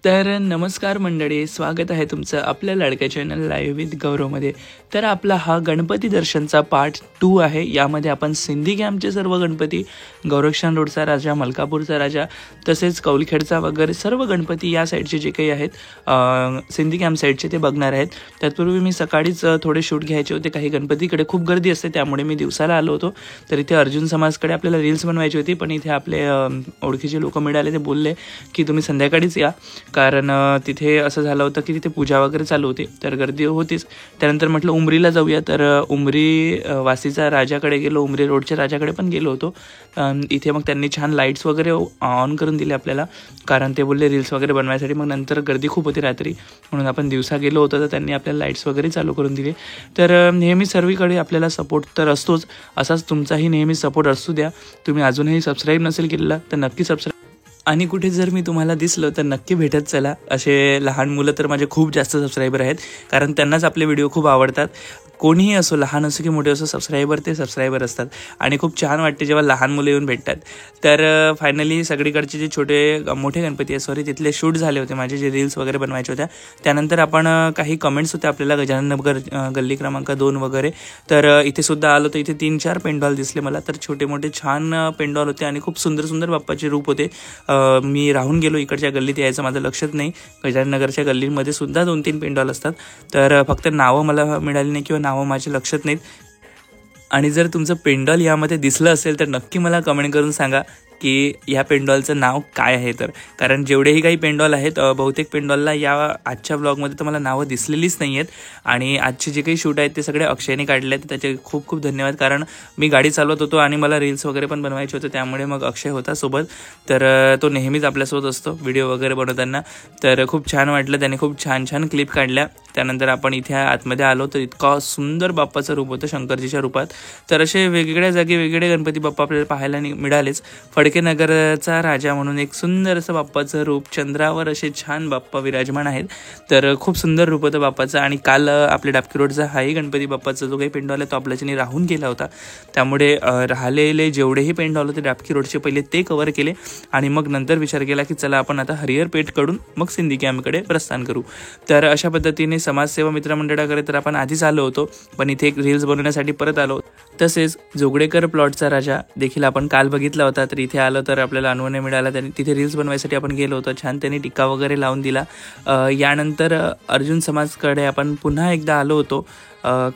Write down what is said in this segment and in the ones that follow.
तर नमस्कार मंडळी, स्वागत आहे तुमचं आपल्या लाडक्या चॅनल लाईव्ह विथ गौरवमध्ये. तर आपला हा गणपती दर्शनचा पार्ट 2 आहे. यामध्ये आपण सिंधी कॅम्पचे सर्व गणपती, गोरक्षण रोडचा राजा, मलकापूरचा राजा, तसेच कौलखेडचा वगैरे सर्व गणपती या साईडचे जे काही आहेत सिंधी कॅम्प साईडचे ते बघणार आहेत. तत्पूर्वी मी सकाळीच थोडे शूट घ्यायचे होते. काही गणपतीकडे खूप गर्दी असते, त्यामुळे मी दिवसाला आलो होतो. तर इथे अर्जुन समाजकडे आपल्याला रील्स बनवायची होती, पण इथे आपले ओळखीचे लोक मिळाले. ते बोलले की तुम्ही संध्याकाळीच या, कारण तिथे असं झालं होतं की तिथे पूजा वगैरे चालू होती, तर गर्दी होतीच. त्यानंतर म्हटलं उमरीला जाऊया, तर उमरी वासीचा राजाकडे गेलो, उमरी रोडच्या राजाकडे पण गेलो होतो. इथे मग त्यांनी छान लाईट्स वगैरे ऑन करून दिले आपल्याला, कारण ते बोलले रील्स वगैरे बनवायसाठी. मग नंतर गर्दी खूप होती रात्री, म्हणून आपण दिवसा गेलो होतो, तर त्यांनी आपल्याला लाईट्स वगैरे चालू करून दिले. तर नेहमी सर्वीकडे आपल्याला सपोर्ट तर असतोच, असाच तुमचाही नेहमी सपोर्ट असू द्या. तुम्ही अजूनही सबस्क्राईब नसेल केलेला तर नक्की सबस्क्राईब, आणि कुठे जर मी तुम्हाला दिसलो तर नक्की भेटत चला. असे लहान मुलं तर माझे खूप जास्त सबस्क्रायबर आहेत, कारण त्यांनाच आपले व्हिडिओ खूप आवडतात. कोणीही असो, लहान असो की मोठे असो, सबस्क्रायबर ते सबस्क्रायबर असतात. आणि खूप छान वाटते जेव्हा लहान मुलं येऊन भेटतात. तर फायनली सगळीकडचे जे मोठे गणपती आहे, तिथले शूट झाले होते माझे, जे रील्स वगैरे बनवायचे होत्या. त्यानंतर आपण काही कमेंट्स होते आपल्याला गजानन नगर गल्ली क्रमांक 2 वगैरे. तर इथे सुद्धा आलो, तर इथे 3-4 पेंडॉल दिसले मला. तर छोटे मोठे छान पेंडॉल होते आणि खूप सुंदर सुंदर बाप्पाचे रूप होते. मी राहून गेलो, इकडच्या गल्लीत यायचं माझं लक्षात नाही. गजानन नगरच्या गल्लीमध्ये सुद्धा 2-3 पेंडॉल असतात. तर फक्त नावं मला मिळाली नाही किंवा नावं माझ्या लक्षात नाहीत. आणि जर तुमचं पेंडॉल यामध्ये दिसलं असेल तर नक्की मला कमेंट करून सांगा की ह्या पेंडॉलचं नाव काय आहे. तर कारण जेवढेही काही पेंडॉल आहेत, बहुतेक पेंडॉलला या आजच्या ब्लॉगमध्ये तर मला नावं दिसलेलीच नाही आहेत. आणि आजचे जे काही शूट आहेत ते सगळे अक्षयने काढले आहेत, त्याचे खूप खूप धन्यवाद. कारण मी गाडी चालवत होतो आणि मला रील्स वगैरे पण बनवायचे होते, त्यामुळे मग अक्षय होता सोबत. तर तो नेहमीच आपल्यासोबत असतो व्हिडिओ वगैरे बनवताना. तर खूप छान वाटलं, त्याने खूप छान छान क्लिप काढल्या. त्यानंतर आपण इथे आतमध्ये आलो, तर इतका सुंदर बाप्पाचं रूप होतं शंकरजीच्या रूपात. तर असे वेगवेगळ्या जागी वेगवेगळे गणपती बाप्पा आपल्याला पाहायला मिळालेच. फडकेनगरचा राजा म्हणून एक सुंदर असं बाप्पाचं रूप, चंद्रावर असे छान बाप्पा विराजमान आहेत. तर खूप सुंदर रूप होतं बाप्पाचं. आणि काल आपल्या डाबकी रोडचा हाही गणपती बाप्पाचा जो काही पेंडॉल आहे तो आपल्याच्याने राहून गेला होता, त्यामुळे राहिलेले जेवढेही पेंडॉल होते डाबकी रोडचे पहिले ते कव्हर केले. आणि मग नंतर विचार केला की चला आपण आता हरिहर पेठकडून मग सिंधी कॅम्पकडे प्रस्थान करू. तर अशा पद्धतीने समाजसेवा मित्रमंडळाकडे तर आपण आधीच आलो होतो, पण इथे एक रील्स बनवण्यासाठी परत आलो. तसेच जोगडेकर प्लॉटचा राजा देखील आपण काल बघितला होता, तर इथे आलो तर आपल्याला अनुभव मिळाला. त्यांनी तिथे रील्स बनवायसाठी आपण गेलो होतो, छान त्यांनी टिक्का वगैरे लावून दिला. यानंतर अर्जुन समाजकडे आपण पुन्हा एकदा आलो होतो,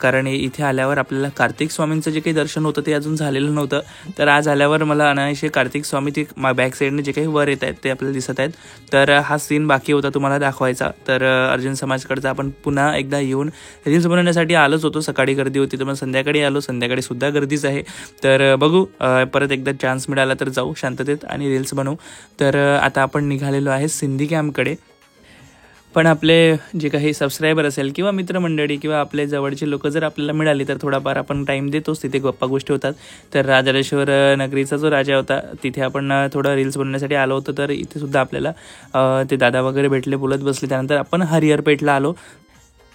कारण इथे आल्यावर आपल्याला कार्तिक स्वामींचं जे काही दर्शन होतं ते अजून झालेलं नव्हतं. तर आज आल्यावर मला अनायसे कार्तिक स्वामी ते बॅक साईडने जे काही वर येत आहेत ते आपल्याला दिसत आहेत. तर हा सीन बाकी होता तुम्हाला दाखवायचा. तर अर्जुन समाजकडचा आपण पुन्हा एकदा येऊन रील्स बनवण्यासाठी आलोच होतो. सकाळी गर्दी होती, तर मग संध्याकाळी आलो, संध्याकाळी सुद्धा गर्दीच आहे. तर बघू, परत एकदा चान्स मिळाला तर जाऊ शांततेत आणि रील्स बनवू. तर आता आपण निघालेलो आहे सिंधी कॅम्पकडे. पण आपले जे काही सबस्क्रायबर असेल किंवा मित्रमंडळी किंवा आपले जवळचे लोक जर आपल्याला मिळाली तर थोडाफार आपण टाईम देतोच, तिथे गप्पा गोष्टी होतात. तर राजराजेश्वर नगरीचा जो राजा होता तिथे आपण थोडं रील्स बनवण्यासाठी आलो होतो. तर इथे सुद्धा आपल्याला ते दादा वगैरे भेटले, बोलत बसले. त्यानंतर आपण हरिहरपेठला आलो.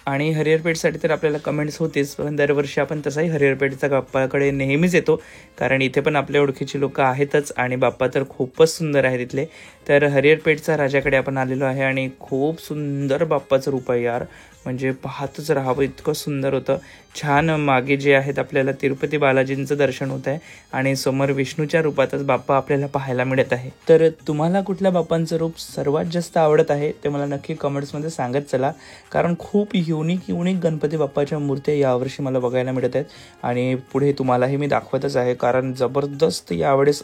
आणि हरिहरपेठसाठी तर आपल्याला कमेंट्स होतेच, पण दरवर्षी आपण तसाही हरिहरपेठचा बाप्पाकडे नेहमीच येतो, कारण इथे पण आपल्या ओळखीची लोक आहेतच आणि बाप्पा तर खूपच सुंदर आहे तिथले. तर हरिहरपेठचा राजाकडे आपण आलेलो आहे आणि खूप सुंदर बाप्पाचं रूप आहे यार, म्हणजे पाहतच राहावं इतकं सुंदर होतं. छान मागे जे आहेत आपल्याला तिरुपती बालाजींचं दर्शन होत आहे आणि समोर विष्णूच्या रूपातच बाप्पा आपल्याला पाहायला मिळत आहे. तर तुम्हाला कुठल्या बाप्पांचं रूप सर्वात जास्त आवडत आहे ते मला नक्की कमेंट्समध्ये सांगत चला, कारण खूप युनिक गणपती बाप्पाच्या मूर्त्या यावर्षी मला बघायला मिळत आहेत. आणि पुढे तुम्हालाही मी दाखवतच आहे, कारण जबरदस्त यावेळेस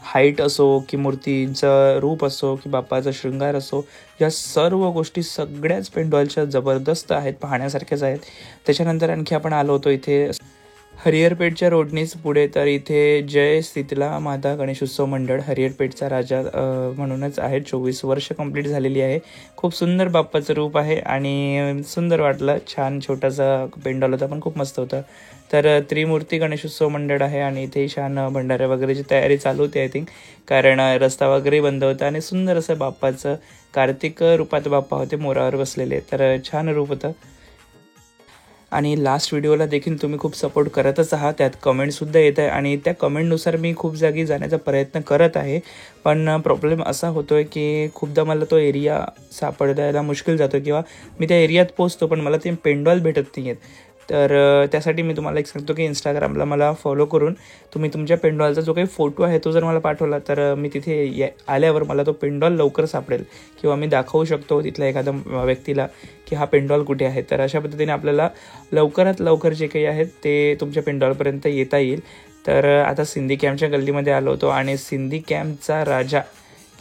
हाईट असो की मूर्तीचं रूप असो की बाप्पाचा शृंगार असो, या सर्व गोष्टी सगळ्याच पेंडॉलच्या जबरदस्त आहेत, पाहण्यासारख्याच आहेत. त्याच्यानंतर आणखी आपण आलो होतो इथे हरिहरपेठच्या रोडनीच पुढे, तर इथे जय शीतला माता गणेशोत्सव मंडळ हरिहरपेठचा राजा म्हणूनच आहे. 24 वर्ष कंप्लीट झालेली आहे. खूप सुंदर बाप्पाचं रूप आहे आणि सुंदर वाटलं. छान छोटासा पेंडॉल होता, पण खूप मस्त होता. तर त्रिमूर्ती गणेशोत्सव मंडळ आहे आणि इथे छान भंडाऱ्या वगैरेची तयारी चालू होती आय थिंक, कारण रस्ता वगैरे बंद होता. आणि सुंदर असं बाप्पाचं कार्तिक रूपात बाप्पा होते मोरावर बसलेले, तर छान रूप होतं. आणि लास्ट व्हिडिओला देखील तुम्ही खूप सपोर्ट करतच आहात, त्यात कमेंटसुद्धा येत आहे आणि त्या कमेंटनुसार मी खूप जागी जाण्याचा प्रयत्न करत आहे. पण प्रॉब्लेम असा होतो आहे की खूपदा मला तो एरिया सापडायला मुश्किल जातो किंवा मी त्या एरियात पोचतो पण मला ते पेंडॉल भेटत नाही आहेत. तर त्यासाठी मी तुम्हाला एक सांगतो की इंस्टाग्रामला मला फॉलो करून तुम्ही तुमच्या पेंडॉलचा जो काही फोटो आहे तो जर मला पाठवला तर मी तिथे आल्यावर मला तो पेंडॉल लवकर सापडेल किंवा मी दाखवू शकतो तिथल्या एखाद्या व्यक्तीला की हा पेंडॉल कुठे आहे. तर अशा पद्धतीने आपल्याला लवकरात लवकर जे काही आहेत ते तुमच्या पेंडॉलपर्यंत येता येईल. तर आता सिंधी कॅम्पच्या गल्लीमध्ये आलो होतो आणि सिंधी कॅम्पचा राजा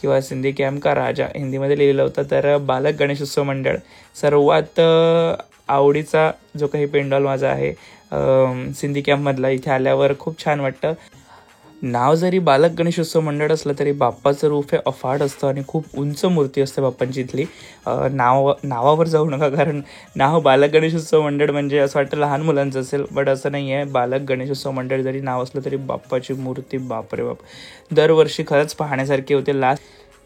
किंवा सिंधी कॅम्प का राजा हिंदीमध्ये लिहिलेलं होतं. तर बालक गणेशोत्सव मंडळ सर्वात आवडीचा जो काही पेंडॉल माझा आहे सिंधी कॅम्पमधला, इथे आल्यावर खूप छान वाटतं. नाव जरी बालक गणेशोत्सव मंडळ असलं तरी बाप्पाचं रूप हे अफाट असतं आणि खूप उंच मूर्ती असते बाप्पांची इथली. नावावर जाऊ नका, कारण नाव बालक गणेशोत्सव मंडळ म्हणजे असं वाटतं लहान मुलांचं असेल, बट असं नाही आहे. बालक गणेशोत्सव मंडळ जरी नाव असलं तरी बाप्पाची मूर्ती बापरे बाप दरवर्षी खरंच पाहण्यासारखी होते.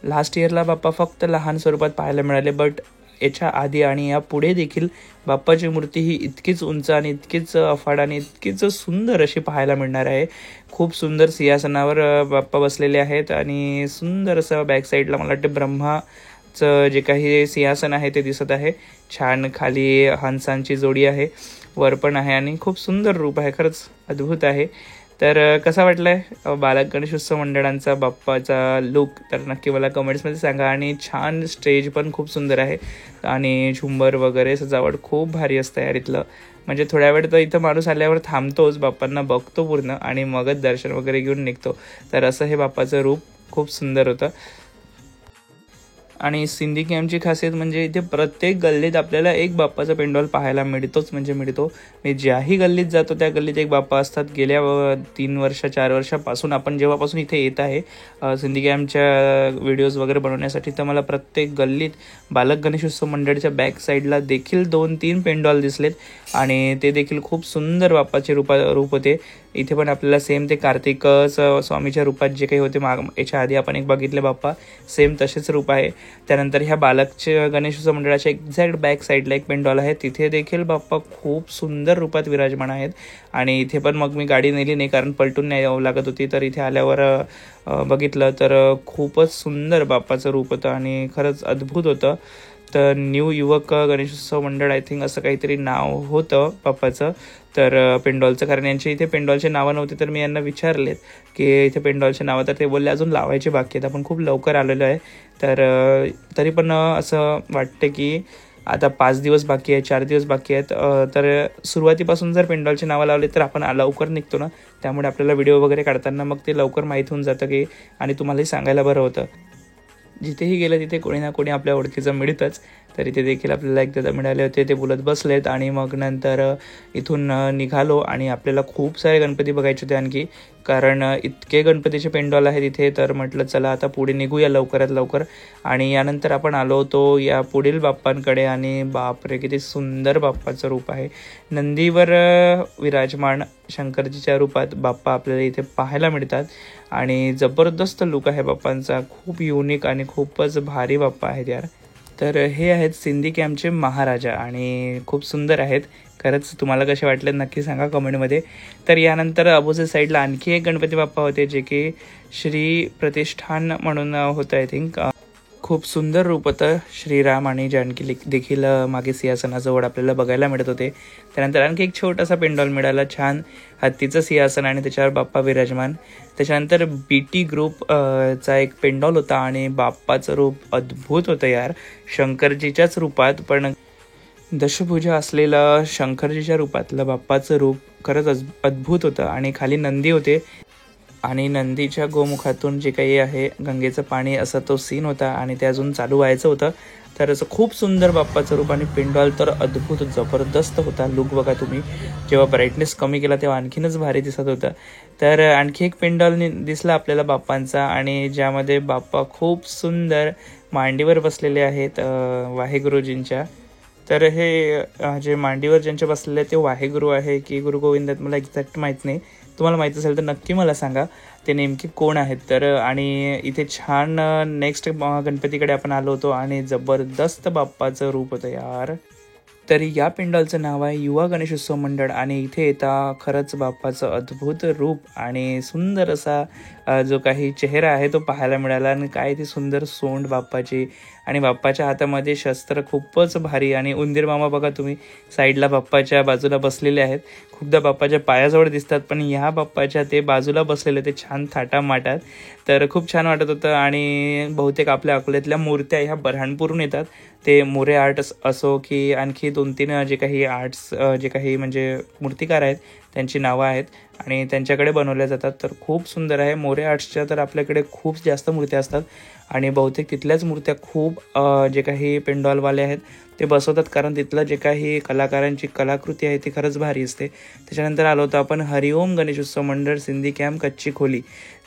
लास्ट इयरला बाप्पा फक्त लहान स्वरूपात पाहायला मिळाले, बट याच्या आधी आणि या पुढे देखील बाप्पाची मूर्ती ही इतकीच उंच आणि इतकीच अफाट आणि इतकीच सुंदर अशी पाहायला मिळणार आहे. खूप सुंदर सिंहासनावर बाप्पा बसलेले आहेत आणि सुंदर असं बॅक साईडला मला वाटतं ब्रह्माचं जे काही सिंहासन आहे ते दिसत आहे. छान खाली हंसांची जोडी आहे, वर पण आहे आणि खूप सुंदर रूप आहे, खरंच अद्भुत आहे. तर कसा वाटलाय बालक गणेशोत्सव मंडळांचा बाप्पाचा लुक तर नक्की मला कमेंट्समध्ये सांगा. आणि छान स्टेज पण खूप सुंदर आहे आणि झुंबर वगैरे सजावट खूप भारी असतं यार इथलं. म्हणजे थोड्या वेळ तर इथं माणूस आल्यावर थांबतोच, बाप्पांना बघतो पूर्ण आणि मगच दर्शन वगैरे घेऊन निघतो. तर असं हे बाप्पाचं रूप खूप सुंदर होतं. आणि सिंधी कॅम्पची खासियत म्हणजे इथे प्रत्येक गल्लीत आपल्याला एक बाप्पाचा पेंडॉल पाहायला मिळतो. मी ज्याही गल्लीत जातो त्या गल्लीत एक बाप्पा असतात. गेल्या 3 वर्ष 4 वर्षापासून आपण जेव्हापासून इथे येत आहे सिंधी कॅम्पच्या व्हिडिओज वगैरे बनवण्यासाठी, तर मला प्रत्येक गल्लीत बालक गणेशोत्सव मंडळाच्या बॅक साईडला देखील 2-3 पेंडॉल दिसलेत आणि ते देखील खूप सुंदर बाप्पाचे रूप होते. इथे पण आपल्याला सेम ते कार्तिक स्वामीच्या रूपात जे काही होते याच्या आधी आपण एक बघितले बाप्पा, सेम तसेच रूप आहे. त्यानंतर ह्या बालकच्या गणेशोत्सव मंडळाच्या एक्झॅक्ट बॅक साईडला एक पेंडॉल आहे, तिथे देखील बाप्पा खूप सुंदर रूपात विराजमान आहेत. आणि इथे पण मग मी गाडी नेली नाही कारण पलटून नाही यावं लागत होती. तर इथे आल्यावर बघितलं तर खूपच सुंदर बाप्पाचं रूप होतं आणि खरंच अद्भुत होतं. तर न्यू युवक गणेशोत्सव मंडळ आय थिंक असं काहीतरी नाव होतं बाप्पाचं तर पेंडॉलचं. कारण यांचे इथे पेंडॉलचे नावं नव्हते तर मी यांना विचारलेत की इथे पेंडॉलचे नावं, तर ते बोलले अजून लावायचे बाकी आहेत, आपण खूप लवकर आलेलो आहे. तर तरी पण असं वाटतं की आता 5 दिवस बाकी आहेत, 4 दिवस बाकी आहेत. तर सुरुवातीपासून जर पेंडॉलचे नावं लावले तर आपण लवकर निघतो ना, त्यामुळे आपल्याला व्हिडिओ वगैरे काढताना मग ते लवकर माहीत होऊन जातं की आणि तुम्हालाही सांगायला बरं होतं. जिथेही गेलं तिथे कोणी ना कोणी आपल्या ओळखीचं मिळतंच. तर इथे देखील आपल्याला एकदा मिळाले होते, ते बोलत बसलेत आणि मग नंतर इथून निघालो आणि आपल्याला खूप सारे गणपती बघायचे होते आणखी, कारण इतके गणपतीचे पेंडॉल आहेत इथे. तर म्हटलं चला आता पुढे निघूया लवकरात लवकर. आणि यानंतर आपण आलो होतो या पुढील बाप्पांकडे आणि बापरे किती सुंदर बाप्पाचं रूप आहे. नंदीवर विराजमान शंकरजीच्या रूपात बाप्पा आपल्याला इथे पाहायला मिळतात आणि जबरदस्त लुक आहे बाप्पांचा, खूप युनिक आणि खूपच भारी बाप्पा आहेत यार. तर हे आहेत सिंधी कॅम्पचे महाराजा आणि खूप सुंदर आहेत. खरंच तुम्हाला कसे वाटले नक्की सांगा कमेंटमध्ये. तर यानंतर अपोजिट साईडला आणखी एक गणपती बाप्पा होते जे की श्री प्रतिष्ठान म्हणून होतं आय थिंक. खूप सुंदर रूप होतं. श्रीराम आणि जानकी देखील मागे सिंहासनाजवळ आपल्याला बघायला मिळत होते. त्यानंतर आणखी एक छोटासा पेंडॉल मिळाला, छान हत्तीचं सिंहासन आणि त्याच्यावर बाप्पा विराजमान. त्याच्यानंतर BT ग्रुप चा एक पेंडॉल होता आणि बाप्पाचं रूप अद्भुत होतं यार, शंकरजीच्याच रूपात, पण दशभुजा असलेलं शंकरजीच्या रूपातलं बाप्पाचं रूप खरंच अद्भुत होतं. आणि खाली नंदी होते आणि नंदीच्या गोमुखातून जे काही आहे गंगेचं पाणी असा तो सीन होता आणि ते अजून चालू व्हायचं होतं. तर असं खूप सुंदर बाप्पाचं रूप आणि पेंडॉल तर अद्भुत जबरदस्त होता. लुक बघा तुम्ही, जेव्हा ब्राईटनेस कमी केला तेव्हा आणखीनच भारी दिसत होतं. तर आणखी एक पेंडॉल दिसला आपल्याला बाप्पांचा आणि ज्यामध्ये बाप्पा खूप सुंदर मांडीवर बसलेले आहेत वाहेगुरुजींच्या. तर हे जे मांडीवर ज्यांच्या बसलेले ते वाहेगुरु आहे की गुरु गोविंद आहेत मला एक्झॅक्ट माहीत नाही. तुम्हाला माहीत असेल तर नक्की मला सांगा ते नेमके कोण आहेत. तर आणि इथे छान नेक्स्ट गणपतीकडे आपण आलो होतो आणि जबरदस्त बाप्पाचं रूप होतं यार. तर या पेंडॉलचं नाव आहे युवा गणेशोत्सव मंडळ आणि इथे येता खरंच बाप्पाचं अद्भुत रूप आणि सुंदर असा जो काही चेहरा आहे तो पाहायला मिळाला आणि काय ती सुंदर सोंड बाप्पाची आणि बाप्पाच्या हातामध्ये शस्त्र खूपच भारी आणि उंदीर मामा बघा तुम्ही साईडला बाप्पाच्या बाजूला बसलेले आहेत. खूपदा बाप्पाच्या पायाजवळ दिसतात पण ह्या बाप्पाच्या ते बाजूला बसलेले ते छान थाटामाटात. तर खूप छान वाटत होतं आणि बहुतेक आपल्या अकोल्यातल्या मूर्त्या ह्या बऱ्हाणपूरून येतात. ते मोरे आर्ट्स असो की आणखी 2-3 जे काही आर्ट्स जे काही म्हणजे मूर्तिकार आहेत त्यांची नावं आहेत आणि त्यांच्याकडे बनवल्या जातात. तर खूप सुंदर आहे. मोरे आर्ट्सच्या तर आपल्याकडे खूप जास्त मूर्त्या असतात आणि बहुतेक तिथल्याच मूर्त्या खूप जे काही पेंडॉलवाले आहेत ते बसवतात कारण तिथलं जे काही कलाकारांची कलाकृती आहे ती खरंच भारी असते. त्याच्यानंतर आलो होतो आपण हरिओम गणेशोत्सव मंडळ सिंधी कॅम्प कच्ची खोली.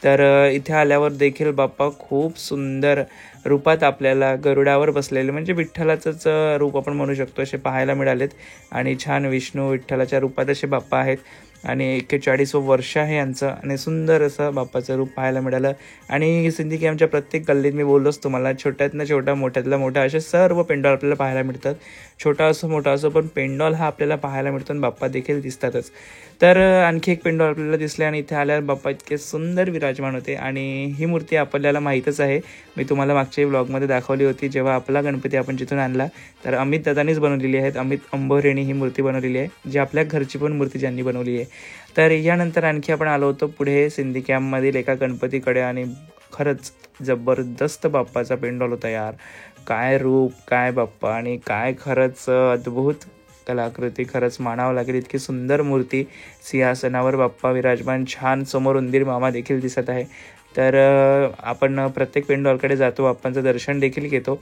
तर इथे आल्यावर देखील बाप्पा खूप सुंदर रूपात आपल्याला गरुडावर बसलेले म्हणजे विठ्ठलाचंच रूप आपण म्हणू शकतो असे पाहायला मिळालेत आणि छान विष्णू विठ्ठलाच्या रूपात असे बाप्पा आहेत आणि 41 वर्ष आहे यांचं आणि सुंदर असं बाप्पाचं रूप पाहायला मिळालं. आणि सिंधी कॅम्पच्या प्रत्येक गल्लीत मी बोललोच तुम्हाला छोट्यातनं छोटा मोठ्यातला मोठा असे सर्व पेंडॉल आपल्याला पाहायला मिळतात. छोटा असो मोठा असो पण पेंडॉल हा आपल्याला पाहायला मिळतो आणि बाप्पा देखील दिसतातच. तर आणखी एक पेंडॉल आपल्याला दिसले आणि इथे आल्यावर बाप्पा इतके सुंदर विराजमान होते आणि ही मूर्ती आपल्याला माहीतच आहे. मी तुम्हाला मागच्या ब्लॉगमध्ये दाखवली होती जेव्हा आपला गणपती आपण जिथून आणला तर अमित दादानीच बनवलेली आहेत. अमित अंबोरेने ही मूर्ती बनवलेली आहे जी आपल्या घरची पण मूर्ती ज्यांनी बनवली आहे. तर यानंतर आणखी आपण आलो होतो पुढे सिंधी कॅम्पमधील एका गणपतीकडे आणि खरंच जबरदस्त बाप्पाचा पेंडॉल होता यार. काय रूप काय बाप्पा आणि काय खरंच अद्भुत कलाकृती खरंच मानावं लागेल. इतकी सुंदर मूर्ती सिंहासनावर बाप्पा विराजमान छान समोर उंदीर मामा देखील दिसत आहे. तर आपण प्रत्येक पेंडॉलकडे जातो बाप्पांचं दर्शन देखील घेतो.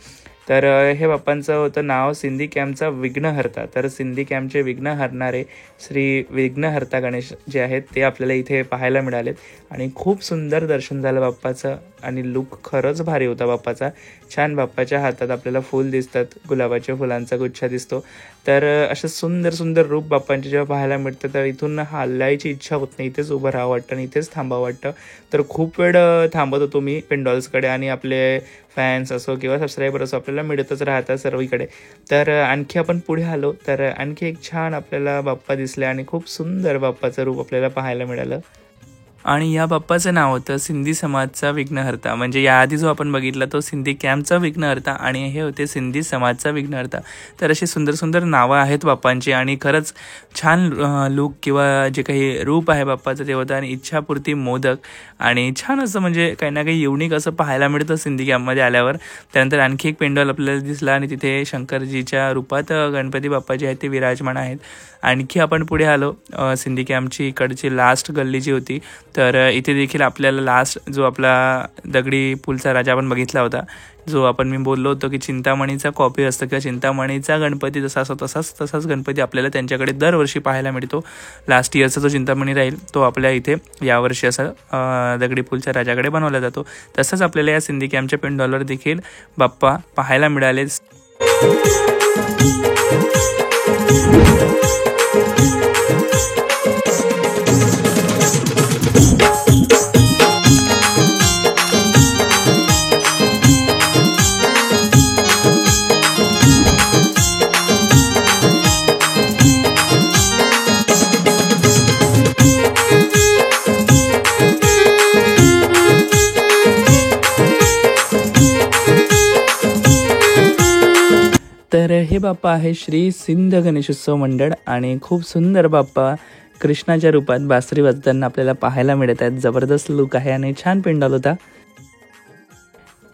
तर हे बाप्पांचं होतं नाव सिंधी कॅम्पचा विघ्नहर्ता. तर सिंधी कॅम्पचे विघ्न हरणारे श्री विघ्नहर्ता गणेश जे आहेत ते आपल्याला इथे पाहायला मिळालेत आणि खूप सुंदर दर्शन झालं बाप्पाचं आणि लुक खरंच भारी होता बाप्पाचा. छान बाप्पाच्या हातात आपल्याला फूल दिसतात गुलाबाच्या फुलांचा गुच्छा दिसतो. तर असं सुंदर सुंदर रूप बाप्पांचे जेव्हा पाहायला मिळतं तर इथून हलायची इच्छा होत नाही. इथेच उभं राहावं वाटतं आणि इथेच थांबावं वाटतं. तर खूप वेळ थांबत होतो मी पेंडॉल्सकडे आणि आपले फॅन्स असो किंवा सबस्क्रायबर असो आपल्याला मिळतच राहतात सर्वीकडे. तर आणखी आपण पुढे आलो तर आणखी एक छान आपल्याला बाप्पा दिसले आणि खूप सुंदर बाप्पाचं रूप आपल्याला पाहायला मिळालं. आणि या बाप्पाचं नाव होतं सिंधी समाजचा विघ्नहर्ता. म्हणजे याआधी जो आपण बघितला तो सिंधी कॅम्पचा विघ्नहर्ता आणि हे होते सिंधी समाजचा विघ्नहर्ता. तर अशी सुंदर सुंदर नावं आहेत बाप्पांची आणि खरंच छान लूक किंवा जे काही रूप आहे बाप्पाचं ते होतं आणि इच्छापूर्ती मोदक आणि छान असं म्हणजे काही ना काही युनिक असं पाहायला मिळतं सिंधी कॅम्पमध्ये आल्यावर. त्यानंतर आणखी एक पेंडॉल आपल्याला दिसला आणि तिथे शंकरजीच्या रूपात गणपती बाप्पा जे आहेत ते विराजमान आहेत. आणखी आपण पुढे आलो सिंधी कॅम्पची इकडची लास्ट गल्ली जी होती तर इथे देखील आपल्याला लास्ट जो आपला दगडी पूलचा राजा आपण बघितला होता जो आपण मी बोललो होतो की चिंतामणीचा कॉपी असतं किंवा चिंतामणीचा गणपती जसा असतो तसाच गणपती आपल्याला त्यांच्याकडे दरवर्षी पाहायला मिळतो. लास्ट इयरचा जो चिंतामणी राहील तो आपल्या इथे यावर्षी असा दगडी पूलच्या राजाकडे बनवला जातो. तसंच आपल्याला या सिंधी कॅम्पच्या पेंडॉलवर देखील बाप्पा पाहायला मिळाले. तर हे बाप्पा आहे श्री सिंध गणेशोत्सव मंडळ आणि खूप सुंदर बाप्पा कृष्णाच्या रूपात बासरी वाजताना आपल्याला पाहायला मिळत आहेत. जबरदस्त लुक आहे आणि छान पेंडॉल होता.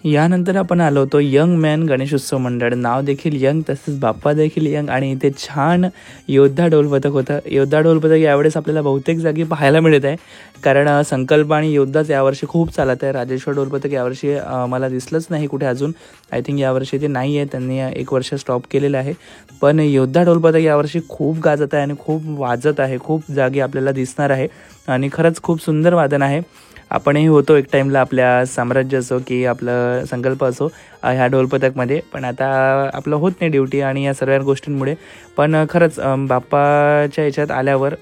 यानंतर आपण आलो होतो यंग मॅन गणेशोत्सव मंडळ. नाव देखील यंग तसेच बाप्पा देखील यंग आणि इथे छान योद्धा ढोलपथक होतं. योद्धा ढोलपथक यावेळेस आपल्याला बहुतेक जागी पाहायला मिळत आहे कारण संकल्प आणि योद्धाच यावर्षी खूप चालत आहे. राजेश्वर ढोलपथक यावर्षी मला दिसलंच नाही कुठे अजून. आय थिंक यावर्षी ते नाही आहे, त्यांनी 1 वर्ष स्टॉप केलेलं आहे. पण योद्धा ढोलपथक यावर्षी खूप गाजत आहे आणि खूप वाजत आहे. खूप जागी आपल्याला दिसणार आहे आणि खरंच खूप सुंदर वादन आहे. आपणही होतो एक टाईमला आपल्या साम्राज्य असो की आपलं संकल्प असो ह्या ढोलपथकमध्ये, पण आता आपलं होत नाही ड्युटी आणि या सर्व गोष्टींमुळे. पण खरंच बाप्पाच्या याच्यात आल्यावर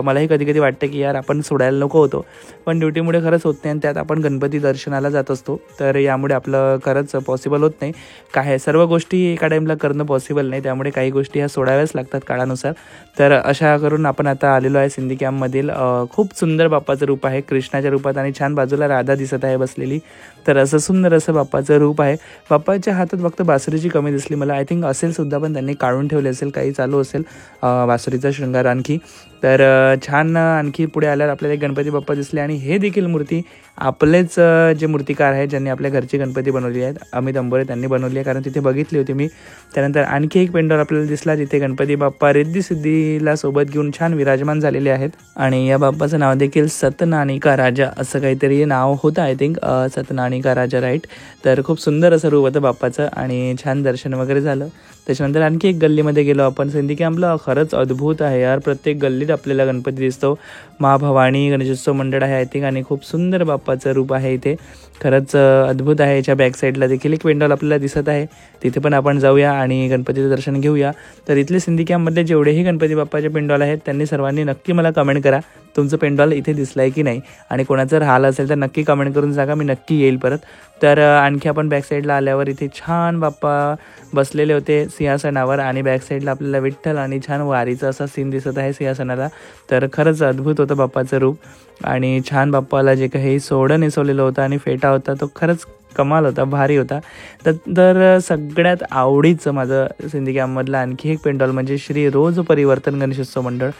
मलाही कधी कधी वाटतं की यार आपण सोडायला नको होतो, पण ड्युटीमुळे खरंच होत नाही आणि त्यात आपण गणपती दर्शनाला जात असतो, तर यामुळे आपलं खरंच पॉसिबल होत नाही. काय सर्व गोष्टी एका टाईमला करणं पॉसिबल नाही, त्यामुळे काही गोष्टी ह्या सोडाव्याच लागतात काळानुसार. तर अशा करून आपण आता आलेलो आहे सिंधी कॅम्पमधील. खूप सुंदर बाप्पाचं रूप आहे कृष्णाच्या रूपात आणि छान बाजूला राधा दिसत आहे बसलेली. तर असं सुंदर असं बाप्पाचं रूप आहे. बाप्पाच्या हातात फक्त बासुरीची कमी दिसली मला, आय थिंक असेल सुद्धा पण त्यांनी काढून ठेवले असेल, काही चालू असेल बासुरीचा शृंगार आणखी. तर छान आणखी पुढे आल्यावर आपल्याला एक गणपती बाप्पा दिसले आणि हे देखील मूर्ती आपलेच जे मूर्तिकार आहेत ज्यांनी आपल्या घरची गणपती बनवली आहेत, अमित अंबोरे त्यांनी बनवली आहे, कारण तिथे बघितली होती मी. त्यानंतर आणखी एक पेंडॉल आपल्याला दिसला जिथे गणपती बाप्पा रिद्धी सिद्धीला सोबत घेऊन छान विराजमान झालेले आहेत. आणि या बाप्पाचं नाव देखील सतनानिका राजा असं काहीतरी नाव होतं, आय थिंक सतनानिका राजा, राईट. तर खूप सुंदर असं रूप होतं बाप्पाचं आणि छान दर्शन वगैरे झालं. त्याच्यानंतर आणखी एक गल्लीमध्ये गेलो आपण. सिंधी कॅम्पला खरंच अद्भुत आहे यार, प्रत्येक गल्लीत आपल्याला गणपती दिसतो. मा भवानी गणेशोत्सव मंडळ आहे आय थिंक, आणि खूप सुंदर बाप्पाचं रूप आहे इथे, खरंच अद्भुत आहे. याच्या बॅक साईडला देखील एक पेंडॉल आपल्याला दिसत आहे, तिथे पण आपण जाऊया आणि गणपतीचं दर्शन घेऊया. तर इथले सिंधी कॅम्पमधले जेवढेही गणपती बाप्पाचे पेंडॉल आहेत त्यांनी सर्वांनी नक्की मला कमेंट करा तुमचं पेंडॉल इथे दिसलं आहे की नाही, आणि कोणाचं राहिलं असेल तर नक्की कमेंट करून सांगा, मी नक्की येईल परत. तर आणखी आपण बॅक साईडला आल्यावर इथे छान बाप्पा बसलेले होते सिंहासनावर आणि बॅक साईडला आपल्याला विठ्ठल आणि छान वारीचा असा सीन दिसत आहे सिंहासनाला. तर खरंच अद्भुत होतं बाप्पाचं रूप आणि छान बाप्पाला जे काही सोडं नेसवलेलं होतं आणि फेटा होता तो खरंच कमाल होता, भारी होता. तर सगळ्यात आवडीचं माझं सिंधी कॅम्पमधलं आणखी एक पेंडॉल म्हणजे श्री रोज परिवर्तन गणेशोत्सव मंडळ.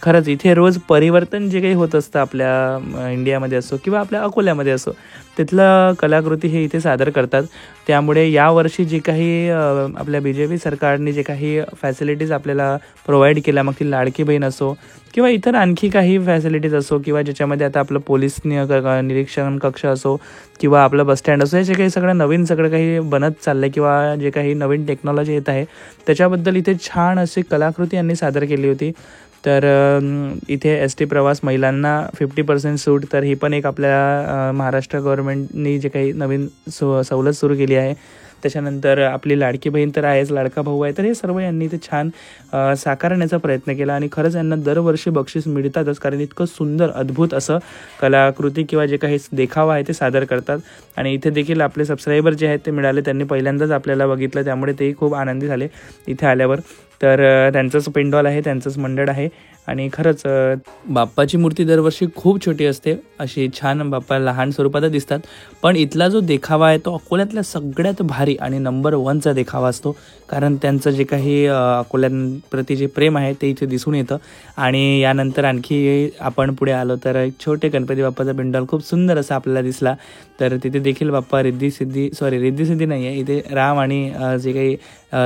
खरंच इथे रोज परिवर्तन जे काही होत असतं आपल्या इंडियामध्ये असो किंवा आपल्या अकोल्यामध्ये असो, तिथलं कलाकृती हे इथे सादर करतात. त्यामुळे यावर्षी जे काही आपल्या BJP सरकारने जे काही फॅसिलिटीज आपल्याला प्रोव्हाइड केल्या, मग ती लाडकी बहीण असो किंवा इतर आणखी काही फॅसिलिटीज असो, किंवा ज्याच्यामध्ये आता आपलं पोलीस निरीक्षण कक्ष असो किंवा आपलं बसस्टँड असो, याचे काही सगळं नवीन सगळं काही बनत चाललं आहे किंवा जे काही नवीन टेक्नॉलॉजी येत आहे त्याच्याबद्दल इथे छान अशी कलाकृती यांनी सादर केली होती. तर इथे ST प्रवास महिलांना 50% सूट, तर ही पण एक आपल्या महाराष्ट्र गव्हर्नमेंटनी जे काही नवीन सवलत सुरू केली आहे. त्याच्यानंतर आपली लाडकी बहीण तर आहेच, लाडका भाऊ आहे, तर हे सर्व यांनी ते छान साकारण्याचा प्रयत्न केला आणि खरंच यांना दरवर्षी बक्षीस मिळतातच, कारण इतकं सुंदर अद्भुत असं कलाकृती किंवा जे काही देखावा आहे ते सादर करतात. आणि इथे देखील आपले सबस्क्रायबर जे आहेत ते मिळाले, त्यांनी पहिल्यांदाच आपल्याला बघितलं, त्यामुळे तेही खूप आनंदी झाले इथे आल्यावर. तर त्यांचंच पेंडॉल आहे, त्यांचंच मंडळ आहे आणि खरंच बाप्पाची मूर्ती दरवर्षी खूप छोटी असते, अशी छान बाप्पा लहान स्वरूपात दिसतात, पण इथला जो देखावा आहे तो अकोल्यातल्या सगळ्यात भारी आणि नंबर 1चा देखावा असतो, कारण त्यांचं जे काही अकोल्यांप्रती जे प्रेम आहे ते इथे दिसून येतं. आणि यानंतर आणखी आपण पुढे आलो तर एक छोटे गणपती बाप्पाचा पेंडॉल खूप सुंदर असा आपल्याला दिसला. तर तिथे देखील बाप्पा रिद्धी सिद्धी नाही आहे, इथे राम आणि जे काही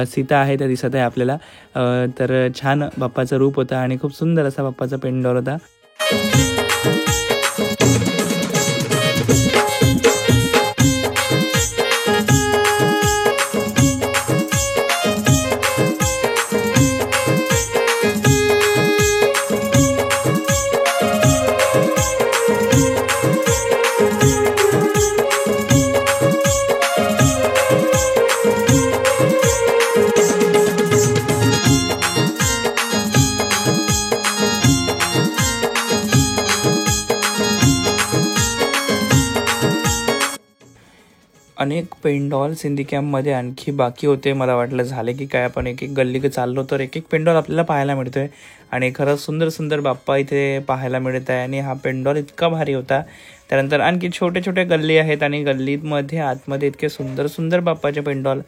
सीता आहे त्या दिसत आहे आपल्याला. तर छान बाप्पाचं रूप होतं आणि खूप सुंदर असा बाप्पाचा पेंडॉल होता. अनेक पेंडॉल सिंधी कॅम्पमध्ये आणखी बाकी होते. मला वाटलं झाले की काय, आपण एक एक गल्ली चाललो तर एक एक पेंडॉल आपल्याला पाहायला मिळतो आहे आणि खरंच सुंदर सुंदर बाप्पा इथे पाहायला मिळत आहे आणि हा पेंडॉल इतका भारी होता. त्यानंतर आणखी छोटे छोटे गल्ली आहेत आणि गल्लीमध्ये आतमध्ये इतके सुंदर सुंदर बाप्पाचे पेंडॉल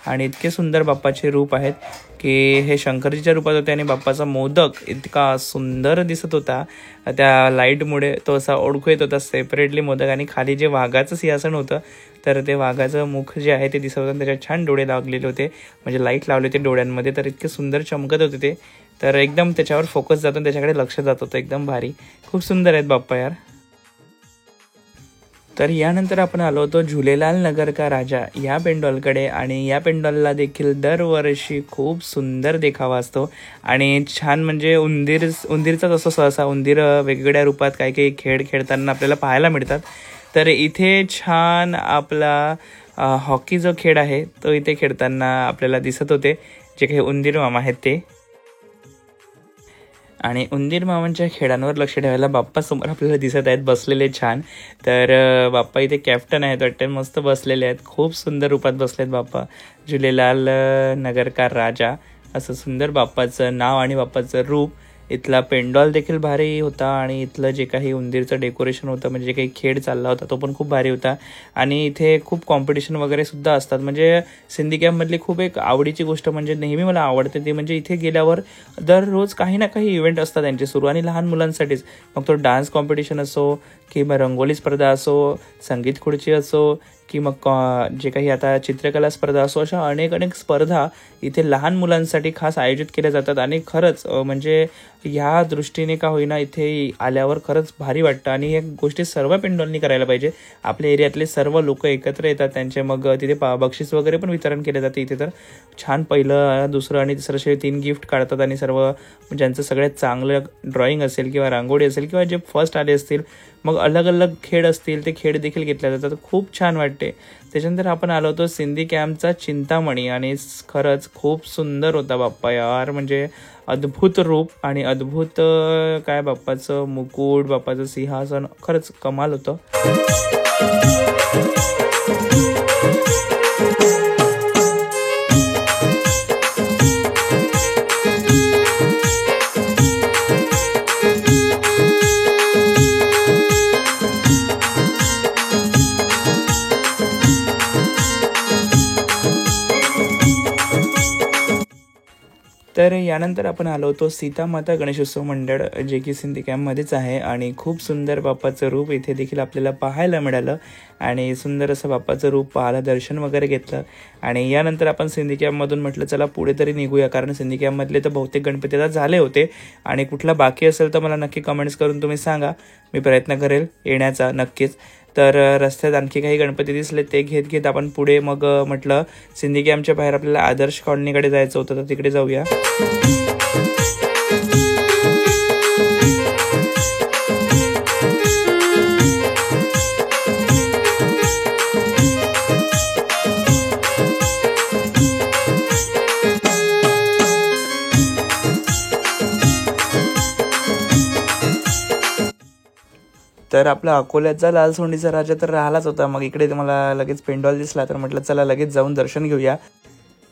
आणि इतके सुंदर बाप्पाचे रूप आहेत की हे शंकरजीच्या रूपात होते आणि बाप्पाचा मोदक इतका सुंदर दिसत होता, त्या लाईटमुळे तो असा ओळखू येत होता सेपरेटली मोदक. आणि खाली जे वाघाचं सिंहासन होतं तर ते वाघाचं मुख जे आहे ते दिसत होतं, त्याच्यात छान डोळे लागलेले होते, म्हणजे लाईट लावले होते डोळ्यांमध्ये, तर इतके सुंदर चमकत होते ते, तर एकदम त्याच्यावर फोकस जातो, त्याच्याकडे लक्ष जात होतं, एकदम भारी, खूप सुंदर आहेत बाप्पा यार. तर यानंतर आपण आलो होतो झुलेलाल नगर का राजा या पेंडॉलकडे आणि या पेंडॉलला देखील दरवर्षी खूप सुंदर देखावा असतो आणि छान, म्हणजे उंदीरचाच असतो सहसा, उंदीर वेगवेगळ्या रूपात काही काही खेळ खेळताना आपल्याला पाहायला मिळतात. तर इथे छान आपला हॉकी जो खेळ आहे तो इथे खेळताना आपल्याला दिसत होते, जे काही उंदीर मामा आहेत ते. आणि उंदीर मामांच्या खेळांवर लक्ष ठेवायला बाप्पा समोर आपल्याला दिसत आहेत बसलेले छान. तर बाप्पा इथे कॅप्टन आहेत वाटते, मस्त बसलेले आहेत, खूप सुंदर रूपात बसलेत बाप्पा. झुलेलाल नगरकार राजा असं सुंदर बाप्पाचं नाव आणि बाप्पाचं रूप. इथला पेंडॉल देखील भारी होता आणि इथलं जे काही उंदीरचं डेकोरेशन होतं, म्हणजे जे काही खेळ चालला होता तो पण खूप भारी होता. आणि इथे खूप कॉम्पिटिशन वगैरे सुद्धा असतात. म्हणजे सिंधी कॅम्पमधली खूप एक आवडीची गोष्ट म्हणजे नेहमी मला आवडते ती म्हणजे इथे गेल्यावर दररोज काही ना काही इव्हेंट असतात त्यांचे सुरू, आणि लहान मुलांसाठीच. मग तो डान्स कॉम्पिटिशन असो किंवा रंगोली स्पर्धा असो, संगीत खुर्ची असो, की मग जे काही आता चित्रकला स्पर्धा असो, अशा अनेक स्पर्धा इथे लहान मुलांसाठी खास आयोजित केल्या जातात. आणि खरंच म्हणजे ह्या दृष्टीने का होईना इथे आल्यावर खरंच भारी वाटतं. आणि या गोष्टी सर्व पेंडॉलनी करायला पाहिजे. आपल्या एरियातले सर्व लोक एकत्र येतात त्यांचे, मग तिथे बक्षीस वगैरे पण वितरण केले जाते. इथे तर छान पहिलं, दुसरं आणि तिसरं असे 3 गिफ्ट काढतात. आणि सर्व ज्यांचं सगळ्यात चांगलं ड्रॉइंग असेल किंवा रांगोळी असेल किंवा जे फर्स्ट आले असतील, मग अलग खेळ असतील ते खेळ देखील घेतले जातात. खूप छान वाटते. त्याच्यानंतर आपण आलो होतो सिंधी कॅम्पचा चिंतामणी, आणि खरंच खूप सुंदर होता बाप्पा यार. म्हणजे अद्भुत रूप आणि अद्भुत काय बाप्पाचं मुकुट, बाप्पाचं सिंहासन, खरंच कमाल होतं. तर यानंतर आपण आलो होतो सीतामाता गणेशोत्सव मंडळ, जे की सिंधी कॅम्पमध्येच आहे. आणि खूप सुंदर बाप्पाचं रूप इथे देखील आपल्याला पाहायला मिळालं. आणि सुंदर असं बाप्पाचं रूप पाहायला दर्शन वगैरे घेतलं. आणि यानंतर आपण सिंधी कॅम्पमधून म्हटलं चला पुढे तरी निघूया, कारण सिंधी कॅम्पमधले तर बहुतेक गणपती आता झाले होते. आणि कुठला बाकी असेल तर मला नक्की कमेंट्स करून तुम्ही सांगा, मी प्रयत्न करेल येण्याचा नक्कीच. तर रस्त्यात आणखी काही गणपती दिसले, ते घेत आपण पुढे मग म्हटलं सिंधी कॅम्पच्या बाहेर आपल्याला आदर्श कॉलनीकडे जायचं होतं, तर तिकडे जाऊया. तर आपला अकोल्याचा लाल सोंडीचा राजा तर राहिलाच होता. मग इकडे मला लगेच पेंडॉल दिसला, तर म्हटलं चला लगेच जाऊन दर्शन घेऊया.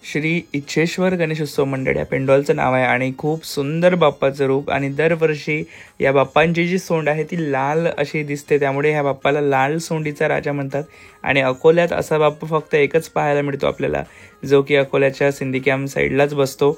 श्री इच्छेश्वर गणेशोत्सव मंडळ या पेंडॉलचं नाव आहे. आणि खूप सुंदर बाप्पाचं रूप. आणि दरवर्षी या बाप्पांची जी सोंड आहे ती लाल अशी दिसते, त्यामुळे ह्या बाप्पाला लाल सोंडीचा राजा म्हणतात. आणि अकोल्यात असा बाप्पा फक्त एकच पाहायला मिळतो आपल्याला, जो की अकोल्याच्या सिंधी कॅम्प साईडलाच बसतो.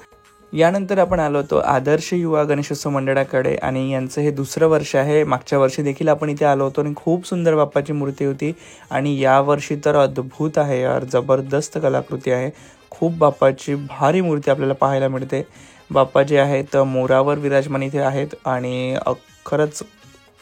यानंतर आपण आलो होतो आदर्श युवा गणेशोत्सव मंडळाकडे, आणि यांचं हे दुसरं वर्ष आहे. मागच्या वर्षी देखील आपण इथे आलो होतो आणि खूप सुंदर बाप्पाची मूर्ती होती. आणि यावर्षी तर अद्भुत आहे यार, जबरदस्त कलाकृती आहे. खूप बाप्पाची भारी मूर्ती आपल्याला पाहायला मिळते. बाप्पा जे आहेत मोरावर विराजमान इथे आहेत. आणि खरंच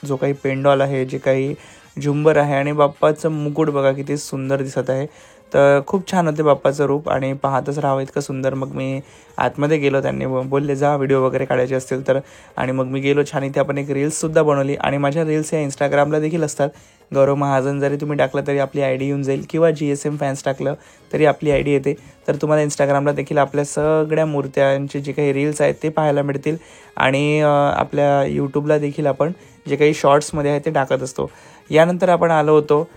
जो काही पेंडॉल आहे, जे काही झुंबर आहे, आणि बाप्पाचं मुकुट बघा किती सुंदर दिसत आहे. तर खूप छान होते बाप्पाचं रूप आणि पाहतच राहावं इतकं सुंदर. मग मी आतमध्ये गेलो, त्यांनी बोलले जा व्हिडिओ वगैरे काढायचे असतील तर. आणि मग मी गेलो छान. इथे आपण एक रील्ससुद्धा बनवली, आणि माझ्या रील्स या इंस्टाग्रामला देखील असतात. गौरव महाजन जरी तुम्ही टाकलं तरी आपली आय डी येऊन जाईल, किंवा GSM फॅन्स टाकलं तरी आपली आय डी येते. तर तुम्हाला इंस्टाग्रामला देखील आपल्या सगळ्या मूर्त्यांचे जे काही रील्स आहेत ते पाहायला मिळतील. आणि आपल्या यूट्यूबला देखील आपण जे काही शॉर्ट्समध्ये आहे ते टाकत असतो. यानंतर आपण आलो होतो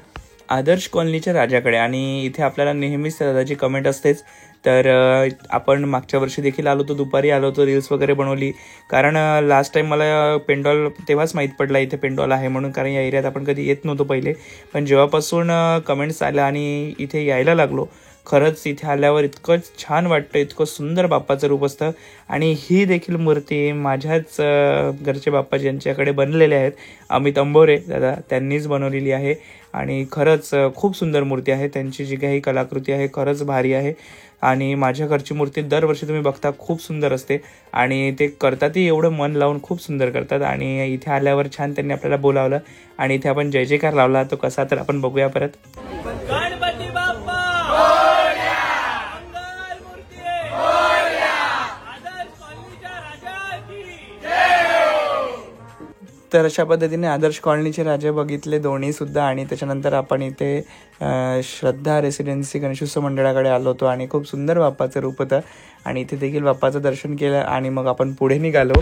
आदर्श कॉलनीच्या राजाकडे, आणि इथे आपल्याला नेहमीच दादाची कमेंट असतेच. तर आपण मागच्या वर्षी देखील आलो होतो, दुपारी आलो होतो, रील्स वगैरे बनवली. कारण लास्ट टाईम मला पेंडॉल तेव्हाच माहीत पडला इथे पेंडॉल आहे म्हणून, कारण या एरियात आपण कधी येत नव्हतो पहिले. पण जेव्हापासून कमेंट्स आल्या आणि इथे यायला लागलो, खरंच इथे आल्यावर इतकं छान वाटतं, इतकं सुंदर बाप्पाचं रूप असतं. आणि ही देखील मूर्ती माझ्याच घरचे बाप्पा ज्यांच्याकडे बनलेले आहेत, अमित अंबोरे दादा, त्यांनीच बनवलेली आहे. आणि खरंच खूप सुंदर मूर्ती आहे. त्यांची जी काही कलाकृती आहे खरंच भारी आहे. आणि माझ्या घरची मूर्ती दरवर्षी तुम्ही बघता खूप सुंदर असते, आणि ते करतातही एवढं मन लावून खूप सुंदर करतात. आणि इथे आल्यावर छान त्यांनी आपल्याला बोलावलं, आणि इथे आपण जय जयकार लावला. तो कसा तर आपण बघूया परत. तर अशा पद्धतीने आदर्श कॉलनीचे राजे बघितले दोन्हीसुद्धा. आणि त्याच्यानंतर आपण इथे श्रद्धा रेसिडेन्सी गणेशोत्सव मंडळाकडे आलो होतो आणि खूप सुंदर बाप्पाचं रूप होतं आणि इथे देखील बाप्पाचं दर्शन केलं आणि मग आपण पुढे निघालो.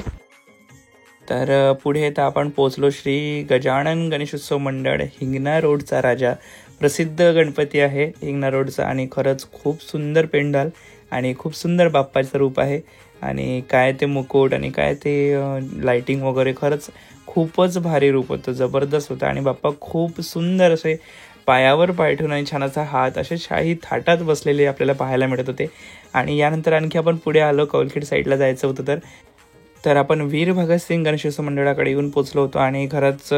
तर पुढे येता आपण पोचलो श्री गजानन गणेशोत्सव मंडळ हिंगणा रोडचा राजा. प्रसिद्ध गणपती आहे हिंगणा रोडचा आणि खरंच खूप सुंदर पेंडॉल आणि खूप सुंदर बाप्पाचं रूप आहे. आणि काय ते मुकुट आणि काय ते लाइटिंग वगैरे खरंच खूपच भारी रूप होतं, जबरदस्त होतं. आणि बाप्पा खूप सुंदर असे पायावर पाय ठेवून आणि छान असा हात असे शाही थाटात बसलेले आपल्याला पाहायला मिळत होते. आणि यानंतर आणखी आपण पुढे आलो, कौलखेड साईडला जायचं होतं. तर आपण वीर भगतसिंग गणेशोत्सव मंडळाकडे येऊन पोचलो होतो. आणि खरंच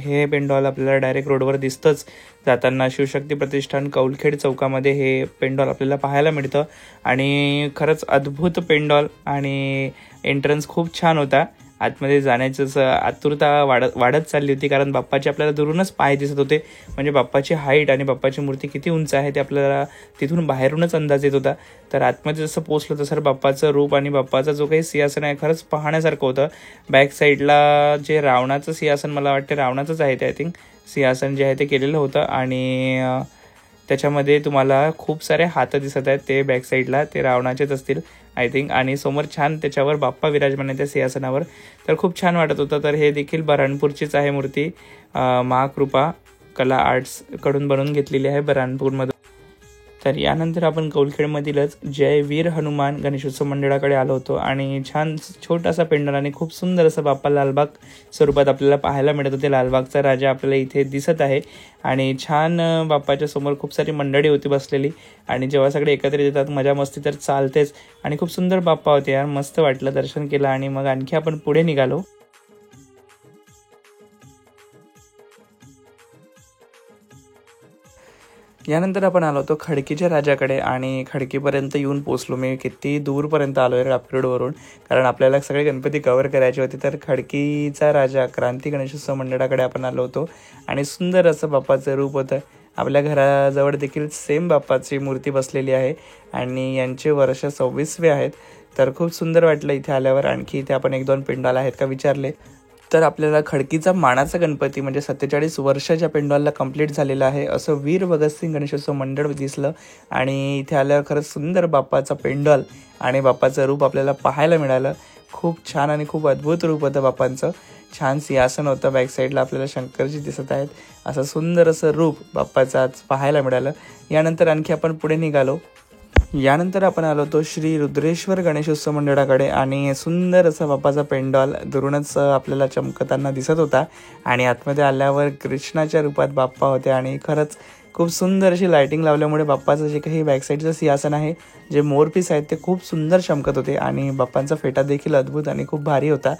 हे पेंडॉल आपल्याला डायरेक्ट रोडवर दिसतंच. जाताना शिवशक्ती प्रतिष्ठान कौलखेड चौकामध्ये हे पेंडॉल आपल्याला पाहायला मिळतं. आणि खरंच अद्भुत पेंडॉल आणि एंट्रन्स खूप छान होता. आतमध्ये जाण्याचं आतुरता वाढत चालली होती, कारण बाप्पाचे आपल्याला दुरूनच पाय दिसत होते. म्हणजे बाप्पाची हाईट आणि बाप्पाची मूर्ती किती उंच आहे ते आपल्याला तिथून बाहेरूनच अंदाज येत होता. तर आतमध्ये जसं पोचलो तसं बाप्पाचं रूप आणि बाप्पाचा जो काही सिंहासन आहे खरंच पाहण्यासारखं होतं. बॅक साईडला जे रावणाचं सिंहासन, मला वाटतं रावणाचंच आहे ते, आय थिंक सिंहासन जे आहे ते केलेलं होतं. आणि त्याच्यामध्ये तुम्हाला खूप सारे हात दिसत आहेत, ते बॅक साईडला ते रावणाचेच असतील आय थिंक. आणि समोर छान त्याच्यावर बाप्पा विराजमान आहे त्या सिंहासनावर. तर खूप छान वाटत होतं. तर हे देखील बऱ्हाणपूरचीच आहे मूर्ती, महाकृपा कला आर्ट्सकडून बनवून घेतलेली आहे बऱ्हाणपूरमधून. तर यानंतर आपण कौलखेडमधीलच जय वीर हनुमान गणेशोत्सव मंडळाकडे आलो होतो. आणि छान छोटासा पेंडॉल आणि खूप सुंदर असं बाप्पा लालबाग स्वरूपात आपल्याला पाहायला मिळत होते. लालबागचा राजा आपल्याला इथे दिसत आहे. आणि छान बाप्पाच्या समोर खूप सारी मंडळी होती बसलेली. आणि जेव्हा सगळे एकत्रित येतात मजा मस्ती तर चालतेच. आणि खूप सुंदर बाप्पा होते यार, मस्त वाटलं, दर्शन केलं. आणि मग आणखी आपण पुढे निघालो. यानंतर आपण आलो होतो खडकीच्या राजाकडे आणि खडकीपर्यंत येऊन पोचलो. मी किती दूरपर्यंत आलो आहे रापीरोडवरून, कारण आपल्याला सगळे गणपती कव्हर करायचे होते. तर खडकीचा राजा क्रांती गणेशोत्सव मंडळाकडे आपण आलो होतो. आणि सुंदर असं बाप्पाचं रूप होतं. आपल्या घराजवळ देखील सेम बाप्पाची मूर्ती बसलेली आहे आणि यांचे वर्ष 26वे आहेत. तर खूप सुंदर वाटलं इथे आल्यावर. आणखी इथे आपण 1-2 पेंडॉल आहेत का विचारले तर आपल्याला खडकीचा मानाचा गणपती म्हणजे 47 वर्षाच्या पेंडॉलला कंप्लीट झालेला आहे असं वीर भगतसिंग गणेशोत्सव मंडळ दिसलं. आणि इथे आल्यावर खरंच सुंदर बाप्पाचा पेंडॉल आणि बाप्पाचं रूप आपल्याला पाहायला मिळालं. खूप छान आणि खूप अद्भुत रूप होतं बाप्पांचं. छान सिंहासन होतं, बॅक साईडला आपल्याला शंकरजी दिसत आहेत. असं सुंदर असं रूप बाप्पाचं आज पाहायला मिळालं. यानंतर आणखी आपण पुढे निघालो. यानंतर आपण आलो होतो श्री रुद्रेश्वर गणेशोत्सव मंडळाकडे. आणि सुंदर असा बाप्पाचा पेंडॉल दुरूनच आपल्याला चमकताना दिसत होता. आणि आतमध्ये आल्यावर कृष्णाच्या रूपात बाप्पा होते. आणि खरंच खूप सुंदर अशी लायटिंग लावल्यामुळे बाप्पाचं जे काही बॅकसाईडचं सिंहासन आहे, जे मोरपीस आहेत ते खूप सुंदर चमकत होते. आणि बाप्पांचा फेटा देखील अद्भुत आणि खूप भारी होता.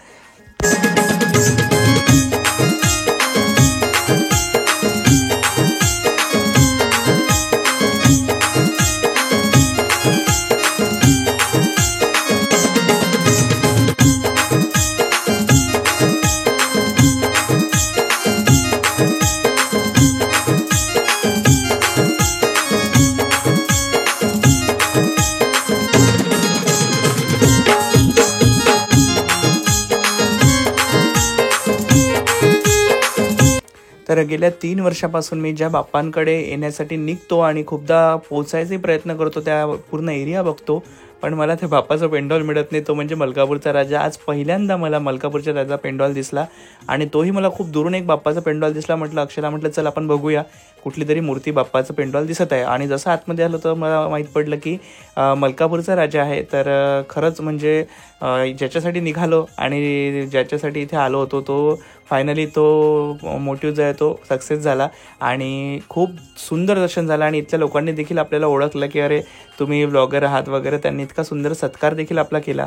तर गेल्या 3 वर्षापासून मी ज्या बाप्पांकडे येण्यासाठी निघतो आणि खूपदा पोचायचे प्रयत्न करतो, त्या पूर्ण एरिया बघतो, पण मला त्या बाप्पाचा पेंडॉल मिळत नाही. तो म्हणजे मलकापूरचा राजा. आज पहिल्यांदा मला मलकापूरच्या राजा पेंडॉल दिसला आणि तोही मला खूप दुरून एक बाप्पाचा पेंडॉल दिसला. म्हटलं अक्षयला म्हटलं चल आपण बघूया, कुठली तरी मूर्ती बाप्पाचं पेंडॉल दिसत आहे. आणि जसं आतमध्ये आलो तर मला माहीत पडलं की मलकापूरचा राजा आहे. तर खरंच म्हणजे ज्याच्यासाठी निघालो आणि ज्याच्यासाठी इथे आलो होतो तो फायनली तो मोटिव्ह जो आहे तो सक्सेस झाला. आणि खूप सुंदर दर्शन झालं. आणि इथल्या लोकांनी देखील आपल्याला ओळखलं की अरे तुम्ही ब्लॉगर आहात वगैरे. त्यांनी इतका सुंदर सत्कार देखील आपला केला.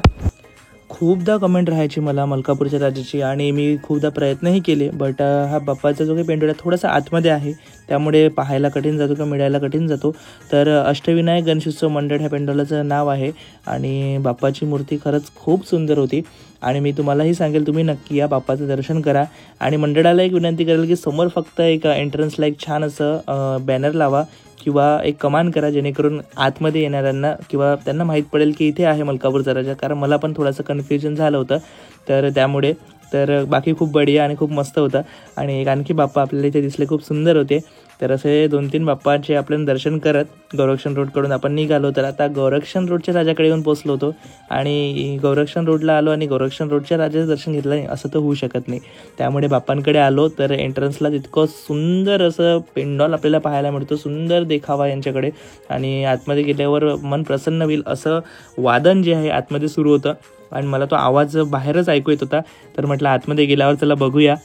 खूपदा कमेंट राहायची मला मलकापूरच्या राजाची आणि मी खूपदा प्रयत्नही केले. बट हा बाप्पाचा जो काही पेंडॉल आहे थोडासा आतमध्ये आहे, त्यामुळे पाहायला कठीण जातो किंवा मिळायला कठीण जातो. तर अष्टविनायक गणेशोत्सव मंडळ ह्या पेंडॉलाचं नाव आहे. आणि बाप्पाची मूर्ती खरंच खूप सुंदर होती. आणि मी तुम्हालाही सांगेल तुम्ही नक्की या बाप्पाचं दर्शन करा. आणि मंडळाला एक विनंती करेल की समोर फक्त एक एंट्रन्सला एक छान असं बॅनर लावा किंवा एक कमांड करा, जेणेकरून आतमध्ये येणाऱ्यांना किंवा त्यांना माहीत पडेल की इथे आहे मलकापूरचा राजा. कारण मला पण थोडंसं कन्फ्युजन झालं होतं, तर त्यामुळे तर बाकी खूप बढिया आणि खूप मस्त होता. आणि एक आणखी बाप्पा आपल्याला इथे दिसले, खूप सुंदर होते. तर असे 2-3 बाप्पाचे आपल्याला दर्शन करत गोरक्षण रोडकडून आपण निघालो. तर आता गोरक्षण रोडच्या राजाकडे येऊन पोचलो होतो आणि गोरक्षण रोडला आलो आणि गोरक्षण रोडच्या राजाचं दर्शन घेतलं नाही असं तर होऊ शकत नाही. त्यामुळे बाप्पांकडे आलो. तर एंट्रन्सला तितकं सुंदर असं पेंडॉल आपल्याला पाहायला मिळतो, सुंदर देखावा यांच्याकडे. आणि आतमध्ये गेल्यावर मन प्रसन्न होईल असं वादन जे आहे आतमध्ये सुरू होतं आणि मला तो आवाज बाहेरच ऐकू येत होता. तर म्हटलं आतमध्ये गेल्यावर चला बघूया.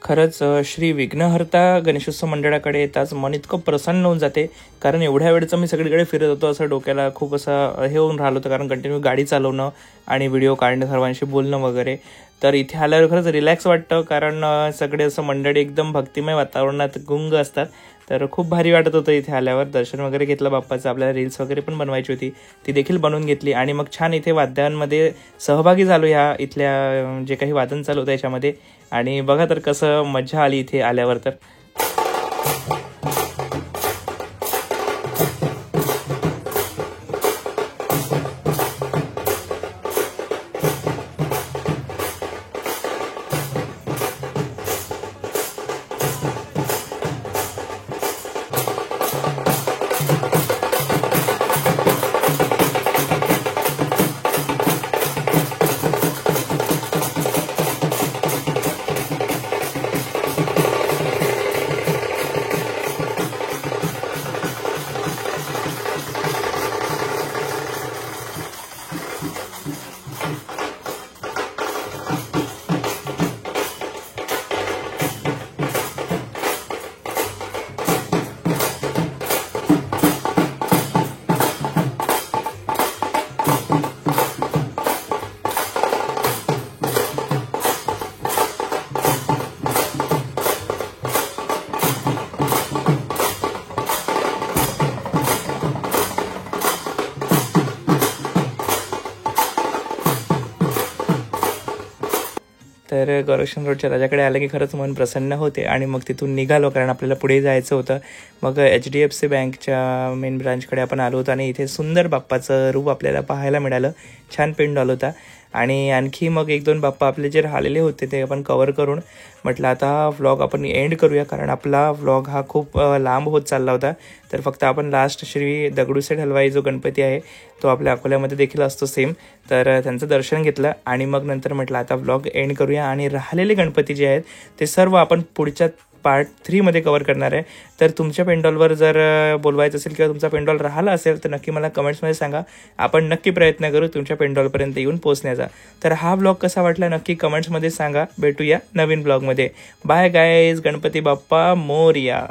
खरंच श्री विघ्नहर्ता गणेशोत्सव मंडळाकडे येताच मन इतकं प्रसन्न होऊन जाते. कारण एवढ्या वेळचं मी सगळीकडे फिरत होतो, असं डोक्याला खूप असं हे होऊन राहिलं होतं, कारण कंटिन्यू गाडी चालवणं आणि व्हिडिओ काढणं, सर्वांशी बोलणं वगैरे. तर इथे आल्यावर खरंच रिलॅक्स वाटतं, कारण सगळे असं मंडळी एकदम भक्तिमय वातावरणात गुंग असतात. तर खूप भारी वाटत होतं इथे आल्यावर. दर्शन वगैरे घेतलं बाप्पाचं. आपल्याला रील्स वगैरे पण बनवायची होती, ती देखील बनवून घेतली. आणि मग छान इथे वाद्यांमध्ये सहभागी झालो, ह्या इथल्या जे काही वादन चालू होतं याच्यामध्ये. आणि बघा तर कसं मजा आली इथे आल्यावर. तर तर गोरक्षण रोडच्या राजाकडे आलं की खरंच मन प्रसन्न होते. आणि मग तिथून निघालो, कारण आपल्याला पुढे जायचं होतं. मग HDFC बँकच्या मेन ब्रांचकडे आपण आलो होतो आणि इथे सुंदर बाप्पाचं रूप आपल्याला पाहायला मिळालं. छान पेंडॉल होता. आणि आणखी मग 1-2 बाप्पा आपले जे राहिलेले होते ते आपण कवर करून म्हटलं आता व्लॉग आपण एंड करूया, कारण आपला व्लॉग हा खूप लांब होत चालला होता. तर फक्त आपण लास्ट श्री दगडूशेठ हलवाई जो गणपती आहे तो आपल्या अकोल्यामध्ये देखील असतो सेम, तर त्यांचं दर्शन घेतलं. आणि मग नंतर म्हटलं आता व्लॉग एंड करूया आणि राहिलेले गणपती जे आहेत ते सर्व आपण पुढच्या पार्ट 3 मध्ये कव्हर करणार आहे. तर तुमच्या पेंडॉलवर जर बोलवायचं असेल किंवा तुमचा पेंडॉल राहिला असेल तर नक्की मला कमेंट्समध्ये सांगा. आपण नक्की प्रयत्न करू तुमच्या पेंडॉलपर्यंत येऊन पोहोचण्याचा. तर हा ब्लॉग कसा वाटला नक्की कमेंट्समध्ये सांगा. भेटूया नवीन ब्लॉगमध्ये. Bye guys. गणपती बाप्पा मोरया.